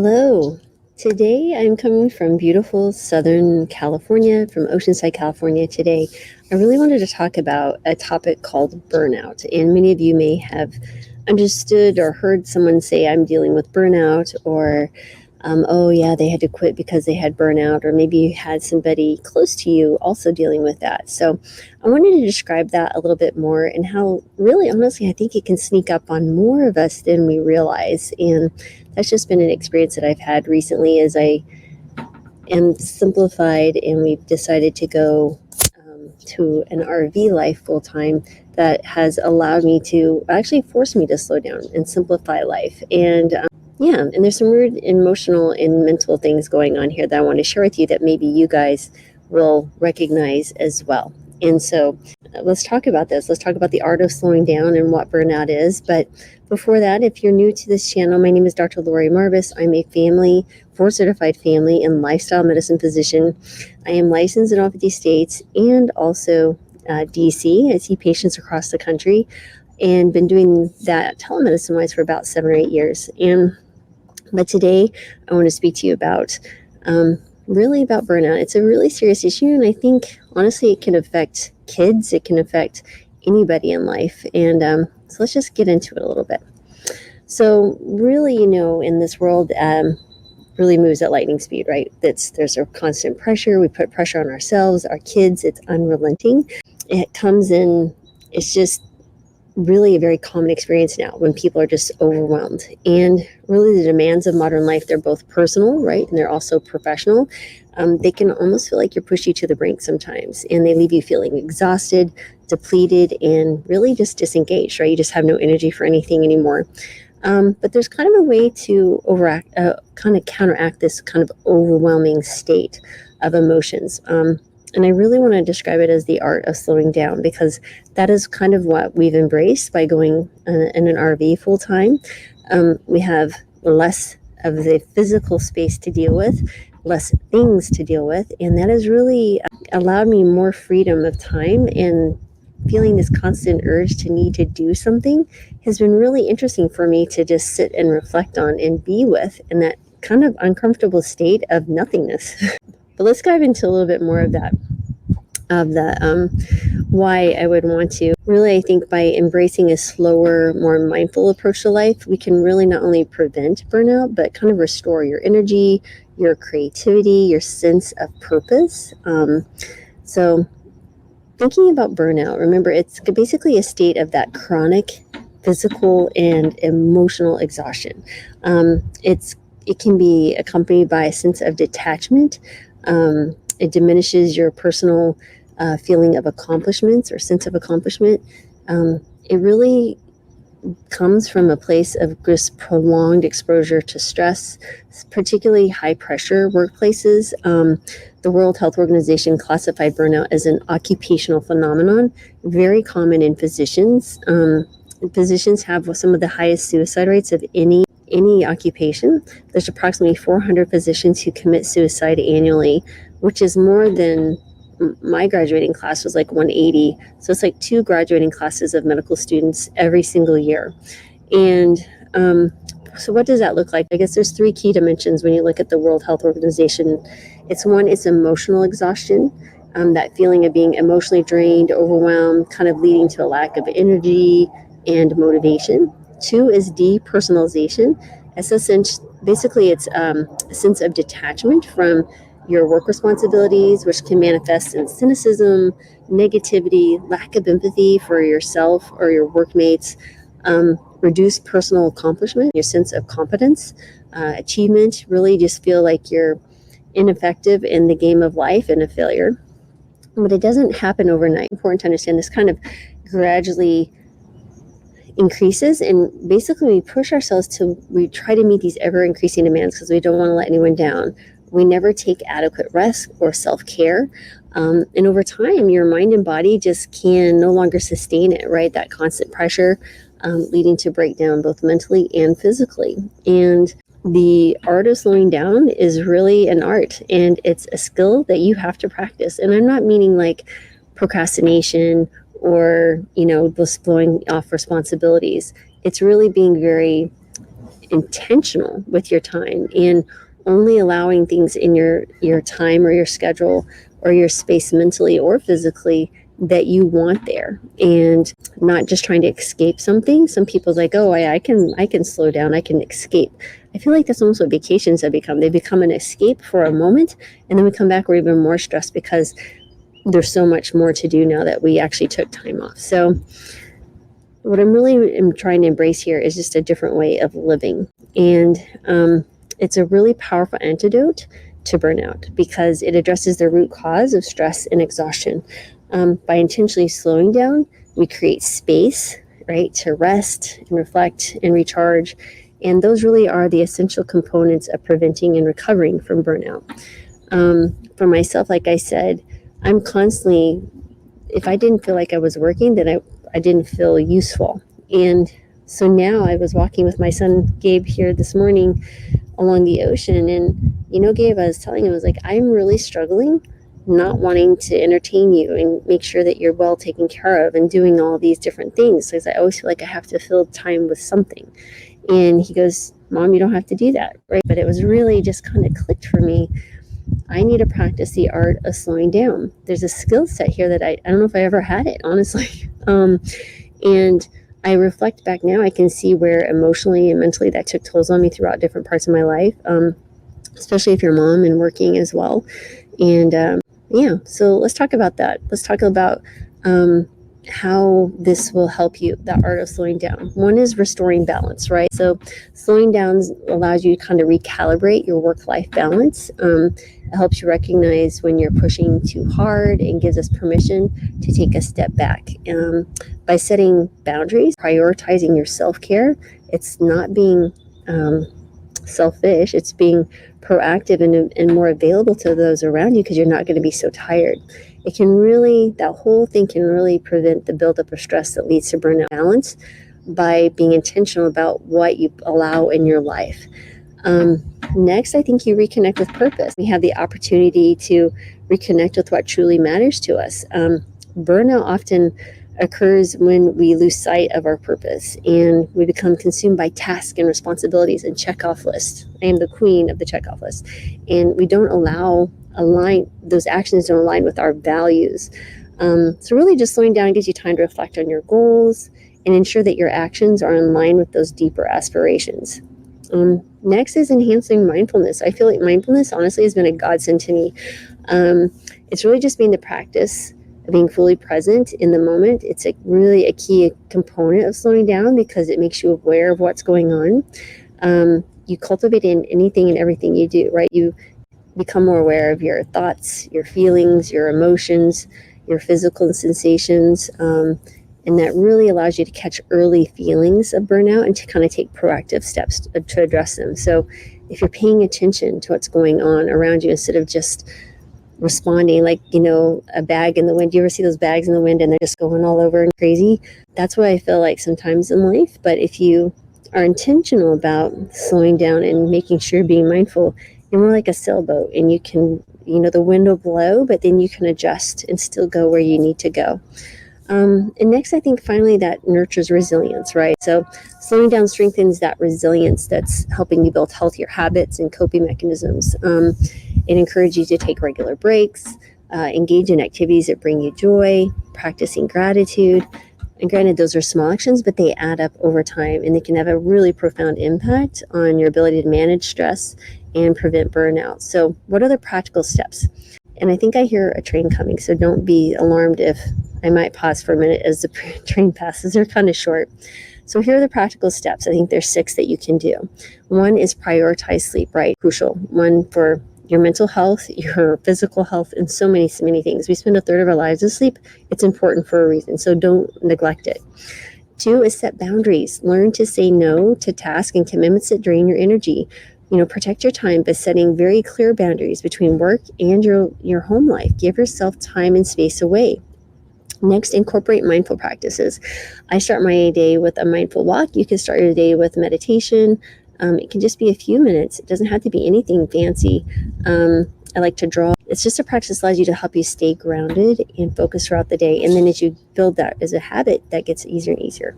Hello. Today I'm coming from beautiful Southern California, from Oceanside, California today. I really wanted to talk about a topic called burnout. And many of you may have understood or heard someone say, I'm dealing with burnout, or oh yeah, they had to quit because they had burnout, or maybe you had somebody close to you also dealing with that. So I wanted to describe that a little bit more and how really, honestly, I think it can sneak up on more of us than we realize. And that's just been an experience that I've had recently as I am simplified and we've decided to go to an RV life full time. That has allowed me to actually force me to slow down and simplify life. And yeah, and there's some weird emotional and mental things going on here that I want to share with you that maybe you guys will recognize as well. And so let's talk about this. Let's talk about the art of slowing down and what burnout is. But before that, if you're new to this channel, my name is Dr. Lori Marvis. I'm a board-certified family and lifestyle medicine physician. I am licensed in all 50 states and also DC. I see patients across the country and been doing that telemedicine-wise for about 7 or 8 years. But today, I want to speak to you about really about burnout. It's a really serious issue, and I think, honestly, it can affect kids. It can affect anybody in life. And so let's just get into it a little bit. So really, in this world, really moves at lightning speed, right? There's a constant pressure. We put pressure on ourselves, our kids. It's unrelenting. It comes in, it's just really a very common experience now when people are just overwhelmed. And really the demands of modern life, they're both personal, right? And they're also professional. They can almost feel like you're push you to the brink sometimes, and they leave you feeling exhausted, depleted, and really just disengaged, right? You just have no energy for anything anymore. But there's kind of a way to counteract this kind of overwhelming state of emotions. And I really want to describe it as the art of slowing down, because that is kind of what we've embraced by going in an RV full time. We have less of the physical space to deal with, less things to deal with, and that has really allowed me more freedom of time, and feeling this constant urge to need to do something has been really interesting for me to just sit and reflect on and be with in that kind of uncomfortable state of nothingness. But let's dive into a little bit more of that, why I would want to. Really, I think by embracing a slower, more mindful approach to life, we can really not only prevent burnout, but kind of restore your energy, your creativity, your sense of purpose. So thinking about burnout, remember, it's basically a state of that chronic physical and emotional exhaustion. It can be accompanied by a sense of detachment. It diminishes your personal feeling of accomplishments or sense of accomplishment. It really comes from a place of just prolonged exposure to stress, particularly high pressure workplaces. The World Health Organization classified burnout as an occupational phenomenon, very common in physicians. Physicians have some of the highest suicide rates of any occupation. There's approximately 400 physicians who commit suicide annually, which is more than my graduating class was like 180. So it's like 2 graduating classes of medical students every single year. And so what does that look like? I guess there's 3 key dimensions when you look at the World Health Organization. It's emotional exhaustion, that feeling of being emotionally drained, overwhelmed, kind of leading to a lack of energy and motivation. 2 is depersonalization. Basically, it's a sense of detachment from your work responsibilities, which can manifest in cynicism, negativity, lack of empathy for yourself or your workmates, reduced personal accomplishment, your sense of competence, achievement, really just feel like you're ineffective in the game of life and a failure. But it doesn't happen overnight. It's important to understand this kind of gradually increases, and basically we try to meet these ever increasing demands because we don't want to let anyone down. We never take adequate rest or self-care, and over time your mind and body just can no longer sustain it, right? That constant pressure, leading to breakdown both mentally and physically. And the art of slowing down is really an art, and it's a skill that you have to practice. And I'm not meaning like procrastination or just blowing off responsibilities. It's really being very intentional with your time and only allowing things in your time or your schedule or your space mentally or physically that you want there, and not just trying to escape something. Some people's like, oh, I can slow down, I can escape. I feel like that's almost what vacations have become. They become an escape for a moment, and then we come back, we're even more stressed because there's so much more to do now that we actually took time off. So what I'm really am trying to embrace here is just a different way of living. And it's a really powerful antidote to burnout because it addresses the root cause of stress and exhaustion. By intentionally slowing down, we create space, right, to rest and reflect and recharge. And those really are the essential components of preventing and recovering from burnout. For myself, like I said, I'm constantly, if I didn't feel like I was working, then I didn't feel useful. And so now I was walking with my son, Gabe, here this morning along the ocean. And, Gabe, I was telling him, I was like, I'm really struggling not wanting to entertain you and make sure that you're well taken care of and doing all these different things, because I always feel like I have to fill time with something. And he goes, Mom, you don't have to do that, right? But it was really just kind of clicked for me. I need to practice the art of slowing down. There's a skill set here that I don't know if I ever had it, honestly. And I reflect back now, I can see where emotionally and mentally that took tolls on me throughout different parts of my life, especially if you're a mom and working as well. And so let's talk about that. Let's talk about how this will help you, the art of slowing down. One is restoring balance, right? So slowing down allows you to kind of recalibrate your work-life balance. It helps you recognize when you're pushing too hard and gives us permission to take a step back. By setting boundaries, prioritizing your self-care, it's not being selfish, it's being proactive and more available to those around you because you're not going to be so tired. It can really, that whole thing can really prevent the buildup of stress that leads to burnout. Balance by being intentional about what you allow in your life. Next, I think you reconnect with purpose. We have the opportunity to reconnect with what truly matters to us. Burnout often occurs when we lose sight of our purpose and we become consumed by tasks and responsibilities and check-off lists. I am the queen of the check-off list. And we don't those actions don't align with our values. So really just slowing down gives you time to reflect on your goals and ensure that your actions are in line with those deeper aspirations. Next is enhancing mindfulness. I feel like mindfulness honestly has been a godsend to me. It's really just being the practice of being fully present in the moment. It's really a key component of slowing down because it makes you aware of what's going on. You cultivate in anything and everything you do, right? You become more aware of your thoughts, your feelings, your emotions, your physical sensations, and that really allows you to catch early feelings of burnout and to kind of take proactive steps to address them. So if you're paying attention to what's going on around you instead of just responding like, a bag in the wind. Do you ever see those bags in the wind and they're just going all over and crazy? That's what I feel like sometimes in life. But if you are intentional about slowing down and making sure you're being mindful, you're more like a sailboat and you can, the wind will blow, but then you can adjust and still go where you need to go. And next, I think finally that nurtures resilience, right? So slowing down strengthens that resilience that's helping you build healthier habits and coping mechanisms. It encourages you to take regular breaks, engage in activities that bring you joy, practicing gratitude. And granted, those are small actions, but they add up over time and they can have a really profound impact on your ability to manage stress and prevent burnout. So what are the practical steps? And I think I hear a train coming, so don't be alarmed if I might pause for a minute as the train passes. They're kind of short. So here are the practical steps. I think there's 6 that you can do. One is prioritize sleep, right? Crucial. One for your mental health, your physical health, and so many things. We spend a third of our lives asleep. It's important for a reason, so don't neglect it. 2 is set boundaries. Learn to say no to tasks and commitments that drain your energy. Protect your time by setting very clear boundaries between work and your home life. Give yourself time and space away. Next, incorporate mindful practices. I start my day with a mindful walk. You can start your day with meditation. It can just be a few minutes. It doesn't have to be anything fancy. I like to draw. It's just a practice that allows you to help you stay grounded and focus throughout the day. And then as you build that as a habit, that gets easier and easier.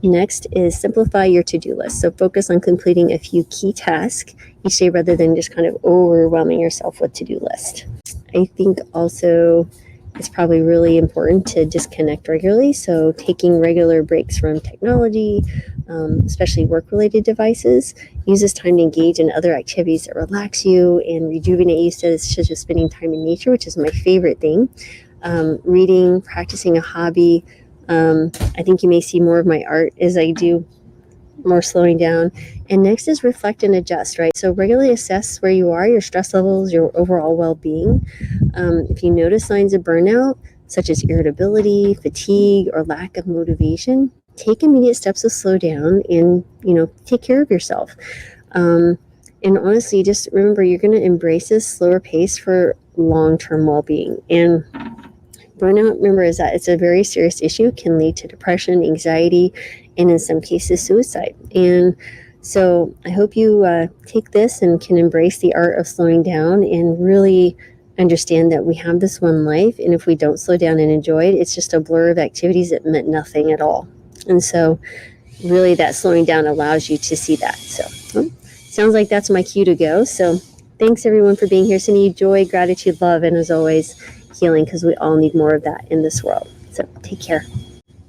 Next is simplify your to-do list. So focus on completing a few key tasks each day rather than just kind of overwhelming yourself with to-do list. I think also it's probably really important to disconnect regularly. So taking regular breaks from technology, especially work-related devices, use this time to engage in other activities that relax you and rejuvenate you, such as spending time in nature, which is my favorite thing. Reading, practicing a hobby. I think you may see more of my art as I do more slowing down. And next is reflect and adjust, right? So regularly assess where you are, your stress levels, your overall well-being. If you notice signs of burnout, such as irritability, fatigue, or lack of motivation, take immediate steps to slow down and, take care of yourself. And honestly, just remember you're going to embrace this slower pace for long-term well-being. And burnout, remember, is that it's a very serious issue, can lead to depression, anxiety, and in some cases, suicide. And so I hope you take this and can embrace the art of slowing down and really understand that we have this one life. And if we don't slow down and enjoy it, it's just a blur of activities that meant nothing at all. And so really that slowing down allows you to see that. So sounds like that's my cue to go. So thanks everyone for being here. Sending you joy, gratitude, love, and as always, healing, because we all need more of that in this world. So take care.